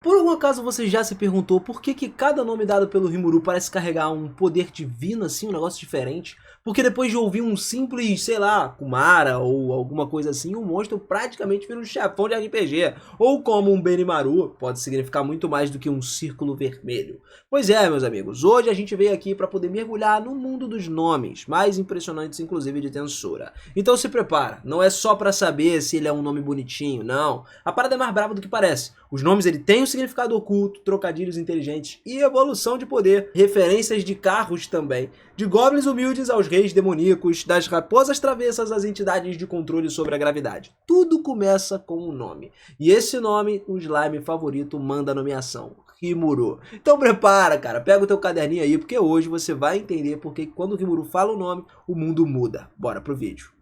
Por algum acaso você já se perguntou por que cada nome dado pelo Rimuru parece carregar um poder divino assim, um negócio diferente? Porque depois de ouvir um simples, sei lá, Kumara ou alguma coisa assim, o monstro praticamente vira um chefão de RPG. Ou como um Benimaru, pode significar muito mais do que um círculo vermelho. Pois é, meus amigos, hoje a gente veio aqui para poder mergulhar no mundo dos nomes, mais impressionantes inclusive de Tensura. Então se prepara, não é só para saber se ele é um nome bonitinho, não. A parada é mais brava do que parece. Os nomes ele têm um significado oculto, trocadilhos inteligentes e evolução de poder, referências de carros também, de goblins humildes aos reis demoníacos, das raposas travessas às entidades de controle sobre a gravidade. Tudo começa com um nome. E esse nome, o slime favorito manda a nomeação. Rimuru. Então prepara, cara, pega o teu caderninho aí, porque hoje você vai entender porque quando o Rimuru fala o nome, o mundo muda. Bora pro vídeo.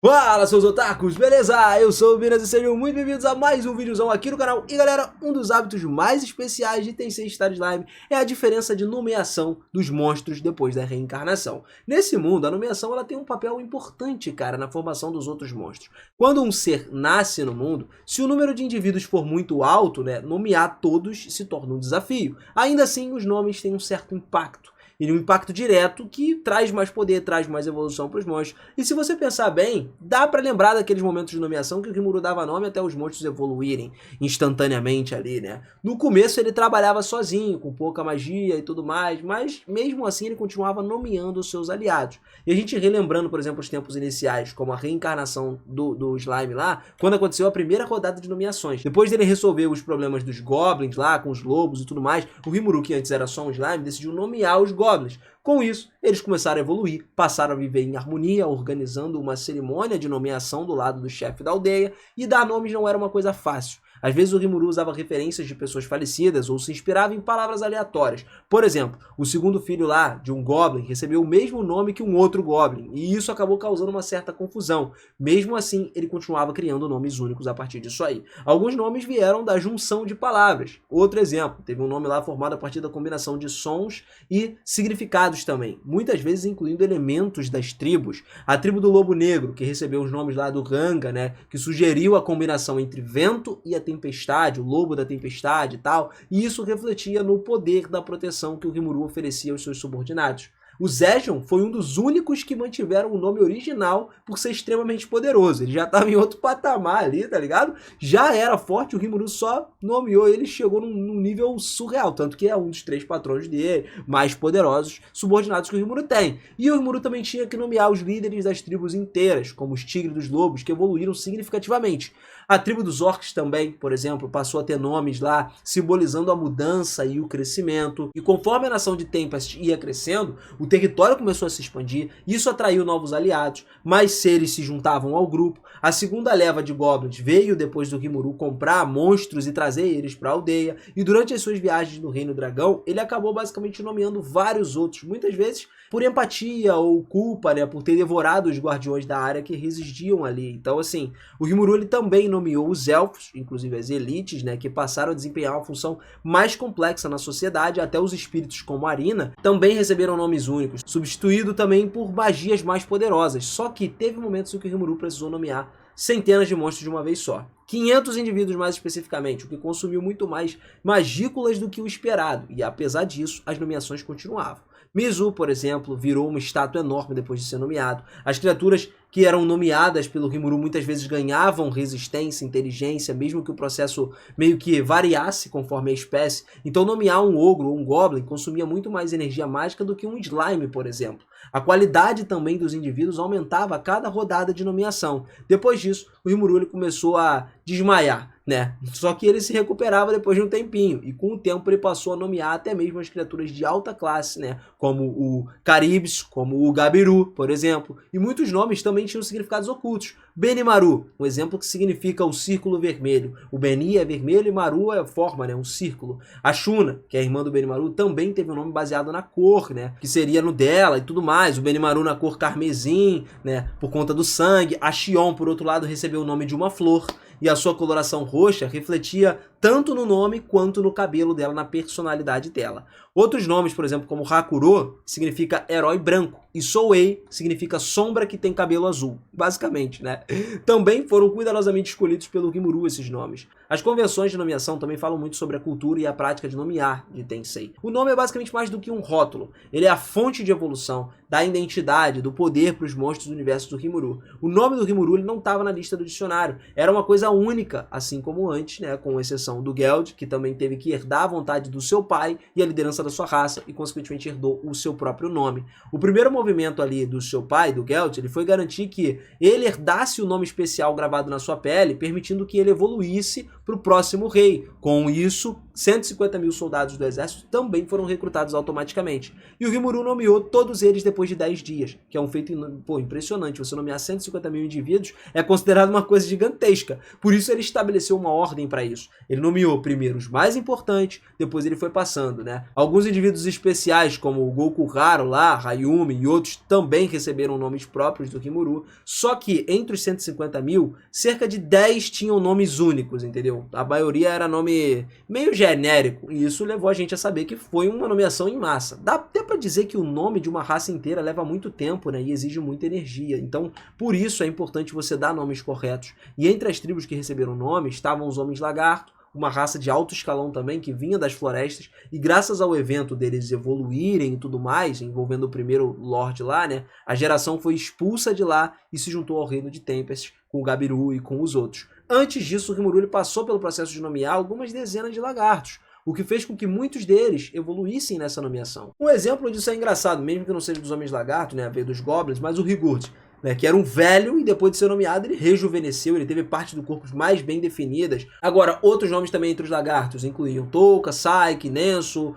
Fala, seus otakus, beleza? Eu sou o Minas e sejam muito bem-vindos a mais um videozão aqui no canal. E galera, um dos hábitos mais especiais de Tensei Star Slime é a diferença de nomeação dos monstros depois da reencarnação. Nesse mundo, a nomeação ela tem um papel importante, cara, na formação dos outros monstros. Quando um ser nasce no mundo, se o número de indivíduos for muito alto, né, nomear todos se torna um desafio. Ainda assim, os nomes têm um certo impacto. E um impacto direto que traz mais poder, traz mais evolução para os monstros. E se você pensar bem, dá para lembrar daqueles momentos de nomeação que o Rimuru dava nome até os monstros evoluírem instantaneamente ali, né? No começo ele trabalhava sozinho, com pouca magia e tudo mais, mas mesmo assim ele continuava nomeando os seus aliados. E a gente relembrando, por exemplo, os tempos iniciais, como a reencarnação do Slime lá, quando aconteceu a primeira rodada de nomeações. Depois dele resolver os problemas dos Goblins lá, com os lobos e tudo mais, o Rimuru, que antes era só um Slime, decidiu nomear os Goblins. Com isso, eles começaram a evoluir, passaram a viver em harmonia, organizando uma cerimônia de nomeação do lado do chefe da aldeia, e dar nomes não era uma coisa fácil. Às vezes o Rimuru usava referências de pessoas falecidas ou se inspirava em palavras aleatórias. Por exemplo, o segundo filho lá de um Goblin recebeu o mesmo nome que um outro Goblin, e isso acabou causando uma certa confusão. Mesmo assim, ele continuava criando nomes únicos a partir disso aí. Alguns nomes vieram da junção de palavras. Outro exemplo, teve um nome lá formado a partir da combinação de sons e significados também, muitas vezes incluindo elementos das tribos. A tribo do Lobo Negro, que recebeu os nomes lá do Ranga, né, que sugeriu a combinação entre vento e a tempestade, o lobo da tempestade e tal, e isso refletia no poder da proteção que o Rimuru oferecia aos seus subordinados. O Zejon foi um dos únicos que mantiveram o nome original por ser extremamente poderoso. Ele já estava em outro patamar ali, tá ligado? Já era forte, o Rimuru só nomeou ele, chegou num nível surreal, tanto que é um dos 3 patrões dele, mais poderosos, subordinados que o Rimuru tem. E o Rimuru também tinha que nomear os líderes das tribos inteiras, como os Tigres dos Lobos, que evoluíram significativamente. A tribo dos Orcs também, por exemplo, passou a ter nomes lá, simbolizando a mudança e o crescimento. E conforme a nação de Tempest ia crescendo, o território começou a se expandir, isso atraiu novos aliados, mais seres se juntavam ao grupo. A segunda leva de Goblins veio depois do Rimuru comprar monstros e trazer eles para a aldeia, e durante as suas viagens no Reino Dragão, ele acabou basicamente nomeando vários outros, muitas vezes por empatia ou culpa, né, por ter devorado os guardiões da área que residiam ali. Então, assim, o Rimuru ele também nomeou os elfos, inclusive as elites, né, que passaram a desempenhar uma função mais complexa na sociedade, até os espíritos como Arina também receberam nomes únicos, substituído também por magias mais poderosas. Só que teve momentos em que o Rimuru precisou nomear centenas de monstros de uma vez só. 500 indivíduos mais especificamente, o que consumiu muito mais magículas do que o esperado, e apesar disso, as nomeações continuavam. Mizu, por exemplo, virou uma estátua enorme depois de ser nomeado. As criaturas que eram nomeadas pelo Rimuru muitas vezes ganhavam resistência, inteligência, mesmo que o processo meio que variasse conforme a espécie. Então nomear um ogro ou um goblin consumia muito mais energia mágica do que um slime, por exemplo. A qualidade também dos indivíduos aumentava a cada rodada de nomeação. Depois disso, o Rimuru ele começou a desmaiar, né? Só que ele se recuperava depois de um tempinho, e com o tempo ele passou a nomear até mesmo as criaturas de alta classe, né? Como o Caribs, como o Gabiru, por exemplo. E muitos nomes também tinham significados ocultos. Benimaru, um exemplo que significa o círculo vermelho. O Beni é vermelho e Maru é forma, né? Um círculo. A Shuna, que é a irmã do Benimaru, também teve um nome baseado na cor, né? Que seria no dela e tudo mais. O Benimaru na cor carmesim, né? Por conta do sangue. A Xion, por outro lado, recebeu o nome de uma flor. e a sua coloração roxa refletia tanto no nome quanto no cabelo dela, na personalidade dela. Outros nomes, por exemplo, como Hakuro, significa herói branco, e Souei significa sombra que tem cabelo azul, basicamente, né? Também foram cuidadosamente escolhidos pelo Rimuru esses nomes. As convenções de nomeação também falam muito sobre a cultura e a prática de nomear de Tensei. O nome é basicamente mais do que um rótulo, ele é a fonte de evolução, da identidade, do poder para os monstros do universo do Rimuru. O nome do Rimuru ele não estava na lista do dicionário, era uma coisa única, assim como antes, né, com exceção do Geld, que também teve que herdar a vontade do seu pai e a liderança da sua raça, e consequentemente herdou o seu próprio nome. O primeiro movimento ali do seu pai, do Geld, ele foi garantir que ele herdasse o nome especial gravado na sua pele, permitindo que ele evoluísse para o próximo rei. Com isso, 150 mil soldados do exército também foram recrutados automaticamente. E o Rimuru nomeou todos eles depois de 10 dias, que é um feito impressionante. Você nomear 150 mil indivíduos é considerado uma coisa gigantesca. Por isso ele estabeleceu uma ordem para isso. Ele nomeou primeiro os mais importantes, depois ele foi passando, né? Alguns indivíduos especiais, como o Gokuharu lá, Hayumi e outros, também receberam nomes próprios do Rimuru. Só que entre os 150 mil, cerca de 10 tinham nomes únicos, entendeu? A maioria era nome meio genérico, e isso levou a gente a saber que foi uma nomeação em massa. Dá até pra dizer que o nome de uma raça inteira leva muito tempo, né, e exige muita energia, então por isso é importante você dar nomes corretos. E entre as tribos que receberam nomes estavam os Homens Lagarto, uma raça de alto escalão também, que vinha das florestas, e graças ao evento deles evoluírem e tudo mais, envolvendo o primeiro Lorde lá, né, a geração foi expulsa de lá e se juntou ao reino de Tempest, com o Gabiru e com os outros. Antes disso, o Rimuru passou pelo processo de nomear algumas dezenas de lagartos, o que fez com que muitos deles evoluíssem nessa nomeação. Um exemplo disso é engraçado, mesmo que não seja dos Homens Lagarto, né, veio dos Goblins, mas o Rigurd, né, que era um velho e depois de ser nomeado ele rejuvenesceu, ele teve partes do corpo mais bem definidas. Agora, outros nomes também entre os lagartos incluíam Touka, Saiki, Nenso,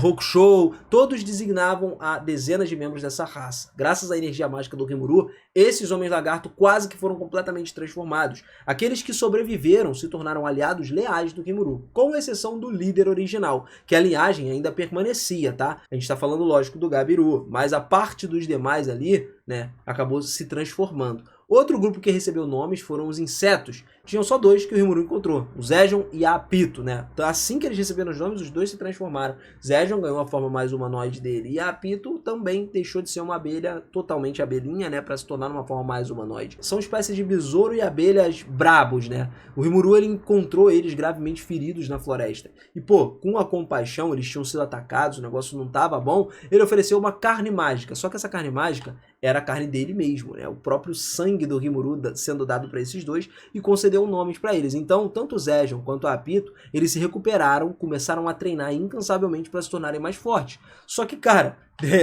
Hokusho, todos designavam a dezenas de membros dessa raça. Graças à energia mágica do Rimuru, esses homens lagarto quase que foram completamente transformados. Aqueles que sobreviveram se tornaram aliados leais do Rimuru, com exceção do líder original, que a linhagem ainda permanecia, tá? A gente tá falando, lógico, do Gabiru, mas a parte dos demais ali, né, acabou se transformando. Outro grupo que recebeu nomes foram os insetos. Tinham só dois que o Rimuru encontrou, o Zejon e a Apito, né? Então, assim que eles receberam os nomes, os dois se transformaram. Zejon ganhou a forma mais humanoide dele, e a Apito também deixou de ser uma abelha, totalmente abelhinha, né? Para se tornar uma forma mais humanoide. São espécies de besouro e abelhas brabos, né? O Rimuru, ele encontrou eles gravemente feridos na floresta. E, pô, com a compaixão, eles tinham sido atacados, o negócio não tava bom, ele ofereceu uma carne mágica. Só que essa carne mágica era a carne dele mesmo, né? O próprio sangue do Rimuru sendo dado para esses dois, e concedeu nomes para eles. Então, tanto o Zejon quanto a Apito, eles se recuperaram, começaram a treinar incansavelmente para se tornarem mais fortes. Só que, cara,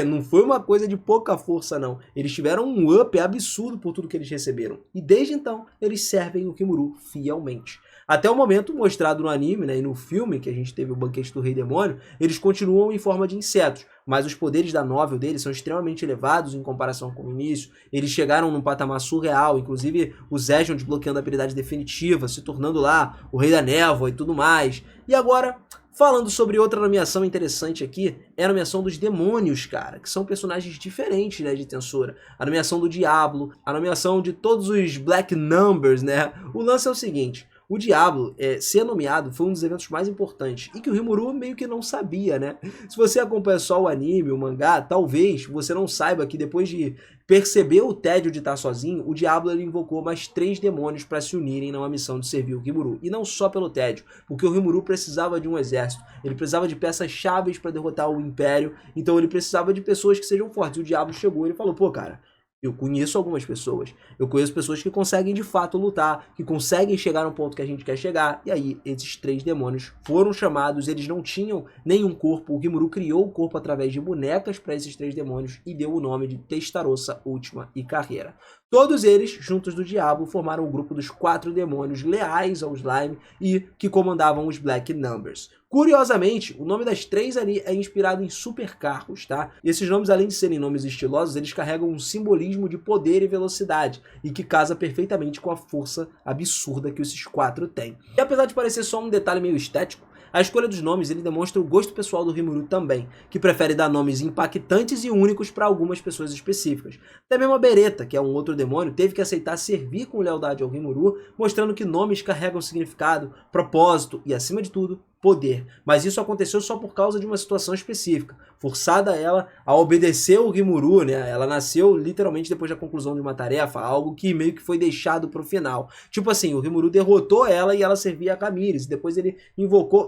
não foi uma coisa de pouca força, não. Eles tiveram um up absurdo por tudo que eles receberam. E desde então, eles servem o Rimuru fielmente. Até o momento mostrado no anime, né, e no filme, que a gente teve o Banquete do Rei Demônio, eles continuam em forma de insetos, mas os poderes da novel deles são extremamente elevados em comparação com o início. Eles chegaram num patamar surreal, inclusive o Zejon desbloqueando a habilidade definitiva, se tornando lá o Rei da Névoa e tudo mais. E agora, falando sobre outra nomeação interessante aqui, é a nomeação dos demônios, cara, que são personagens diferentes, né, de Tensura. A nomeação do Diablo, a nomeação de todos os Black Numbers, né. O lance é o seguinte: o Diablo ser nomeado foi um dos eventos mais importantes, e que o Rimuru meio que não sabia, né? Se você acompanha só o anime, o mangá, talvez você não saiba que depois de perceber o tédio de estar sozinho, o Diablo ele invocou mais 3 demônios para se unirem numa missão de servir o Rimuru. E não só pelo tédio, porque o Rimuru precisava de um exército, ele precisava de peças chaves para derrotar o Império, então ele precisava de pessoas que sejam fortes. E o Diablo chegou e ele falou: pô, cara, eu conheço algumas pessoas, eu conheço pessoas que conseguem de fato lutar, que conseguem chegar no ponto que a gente quer chegar. E aí, esses 3 demônios foram chamados, eles não tinham nenhum corpo, o Rimuru criou o corpo através de bonecas para esses 3 demônios e deu o nome de Testarossa, Última e Carreira. Todos eles, juntos do Diablo, formaram o grupo dos 4 demônios leais ao Slime e que comandavam os Black Numbers. Curiosamente, o nome das 3 ali é inspirado em supercarros, tá? E esses nomes, além de serem nomes estilosos, eles carregam um simbolismo de poder e velocidade, e que casa perfeitamente com a força absurda que esses 4 têm. E apesar de parecer só um detalhe meio estético, A escolha dos nomes ele demonstra o gosto pessoal do Rimuru também, que prefere dar nomes impactantes e únicos para algumas pessoas específicas. Até mesmo a Beretta, que é um outro demônio, teve que aceitar servir com lealdade ao Rimuru, mostrando que nomes carregam significado, propósito e, acima de tudo, poder. Mas isso aconteceu só por causa de uma situação específica, forçada ela a obedecer o Rimuru, né? Ela nasceu literalmente depois da conclusão de uma tarefa, algo que meio que foi deixado pro final. Tipo assim, o Rimuru derrotou ela e ela servia a Camires, depois ele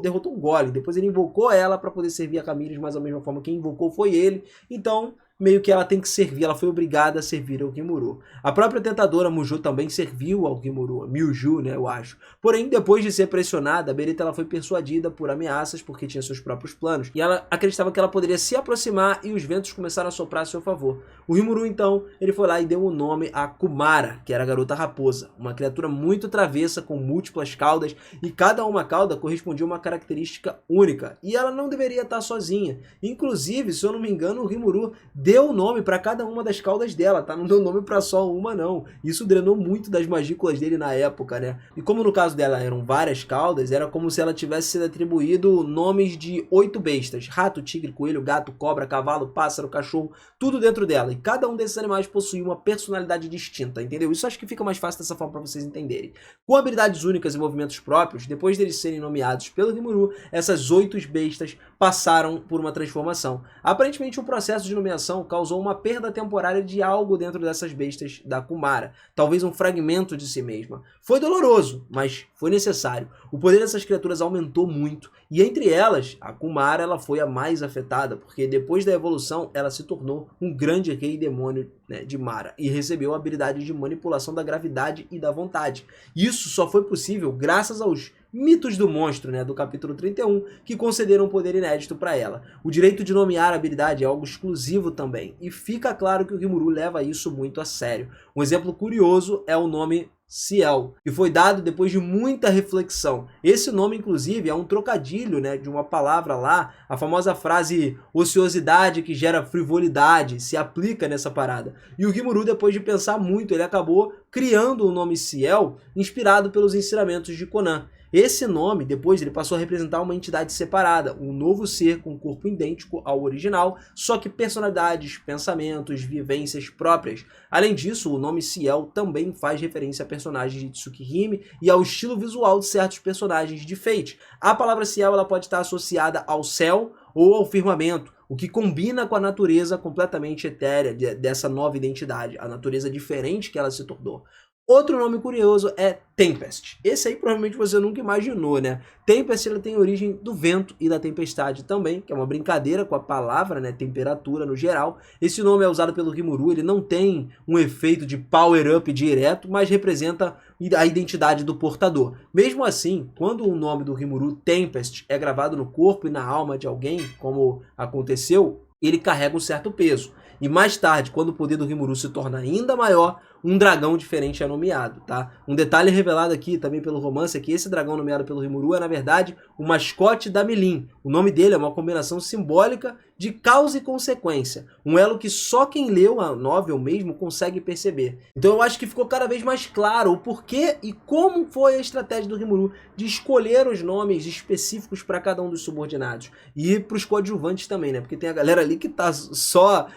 derrotou o Golem, depois ele invocou ela para poder servir a Camires, mas da mesma forma quem invocou foi ele. Então, meio que ela tem que servir, ela foi obrigada a servir ao Rimuru. A própria tentadora Muju também serviu ao Rimuru, Myuju, né, eu acho. Porém, depois de ser pressionada, a Beretta ela foi persuadida por ameaças, porque tinha seus próprios planos, e ela acreditava que ela poderia se aproximar e os ventos começaram a soprar a seu favor. O Rimuru, então, ele foi lá e deu o nome a Kumara, que era a garota raposa, uma criatura muito travessa, com múltiplas caudas, e cada uma cauda correspondia a uma característica única, e ela não deveria estar sozinha. Inclusive, se eu não me engano, o Rimuru deu nome para cada uma das caudas dela, tá? Não deu nome para só uma, não. Isso drenou muito das magículas dele na época, né? E como no caso dela eram várias caudas, era como se ela tivesse sido atribuído nomes de 8 bestas: rato, tigre, coelho, gato, cobra, cavalo, pássaro, cachorro, tudo dentro dela. E cada um desses animais possuía uma personalidade distinta, entendeu? Isso acho que fica mais fácil dessa forma para vocês entenderem. Com habilidades únicas e movimentos próprios, depois deles serem nomeados pelo Rimuru, essas 8 bestas passaram por uma transformação. Aparentemente, o processo de nomeação causou uma perda temporária de algo dentro dessas bestas da Kumara, talvez um fragmento de si mesma. Foi doloroso, mas foi necessário. O poder dessas criaturas aumentou muito, e entre elas, a Kumara ela foi a mais afetada, porque depois da evolução ela se tornou um grande rei demônio, né, de Mara, e recebeu a habilidade de manipulação da gravidade e da vontade. Isso só foi possível graças aos mitos do monstro, né, do capítulo 31, que concederam um poder inédito para ela. O direito de nomear a habilidade é algo exclusivo também, e fica claro que o Rimuru leva isso muito a sério. Um exemplo curioso é o nome Ciel, que foi dado depois de muita reflexão. Esse nome, inclusive, é um trocadilho, né, de uma palavra lá, a famosa frase ociosidade que gera frivolidade, se aplica nessa parada. E o Rimuru, depois de pensar muito, ele acabou criando o nome Ciel, inspirado pelos ensinamentos de Conan. Esse nome, depois, ele passou a representar uma entidade separada, um novo ser com corpo idêntico ao original, só que personalidades, pensamentos, vivências próprias. Além disso, o nome Ciel também faz referência a personagens de Tsukihime e ao estilo visual de certos personagens de Fate. A palavra Ciel ela pode estar associada ao céu ou ao firmamento, o que combina com a natureza completamente etérea dessa nova identidade, a natureza diferente que ela se tornou. Outro nome curioso é Tempest. Esse aí provavelmente você nunca imaginou, né? Tempest ela tem origem do vento e da tempestade também, que é uma brincadeira com a palavra, né? Temperatura no geral. Esse nome é usado pelo Rimuru, ele não tem um efeito de power-up direto, mas representa a identidade do portador. Mesmo assim, quando o nome do Rimuru, Tempest, é gravado no corpo e na alma de alguém, como aconteceu, ele carrega um certo peso. E mais tarde, quando o poder do Rimuru se torna ainda maior, um dragão diferente é nomeado, tá? Um detalhe revelado aqui também pelo romance é que esse dragão nomeado pelo Rimuru é, na verdade, o mascote da Milin. O nome dele é uma combinação simbólica de causa e consequência. Um elo que só quem leu a novel mesmo consegue perceber. Então eu acho que ficou cada vez mais claro o porquê e como foi a estratégia do Rimuru de escolher os nomes específicos para cada um dos subordinados. E para os coadjuvantes também, né? Porque tem a galera ali que tá só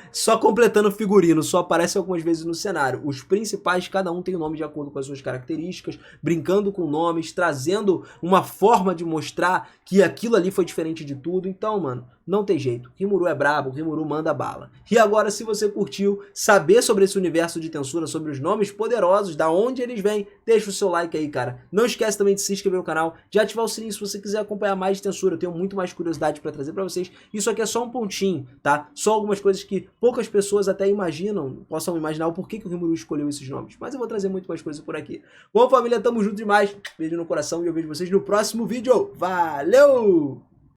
completando figurino, só aparece algumas vezes no cenário. Os principais, cada um tem o nome de acordo com as suas características, brincando com nomes, trazendo uma forma de mostrar que aquilo ali foi diferente de tudo. Então, mano, não tem jeito. Rimuru é brabo, Rimuru manda bala. E agora, se você curtiu saber sobre esse universo de Tensura, sobre os nomes poderosos, da onde eles vêm, deixa o seu like aí, cara. Não esquece também de se inscrever no canal, de ativar o sininho se você quiser acompanhar mais de Tensura. Eu tenho muito mais curiosidade para trazer para vocês. Isso aqui é só um pontinho, tá? Só algumas coisas que poucas pessoas até imaginam, possam imaginar o porquê que o Rimuru escolheu esses nomes. Mas eu vou trazer muito mais coisas por aqui. Bom, família, tamo junto demais. Beijo no coração e eu vejo vocês no próximo vídeo. Valeu!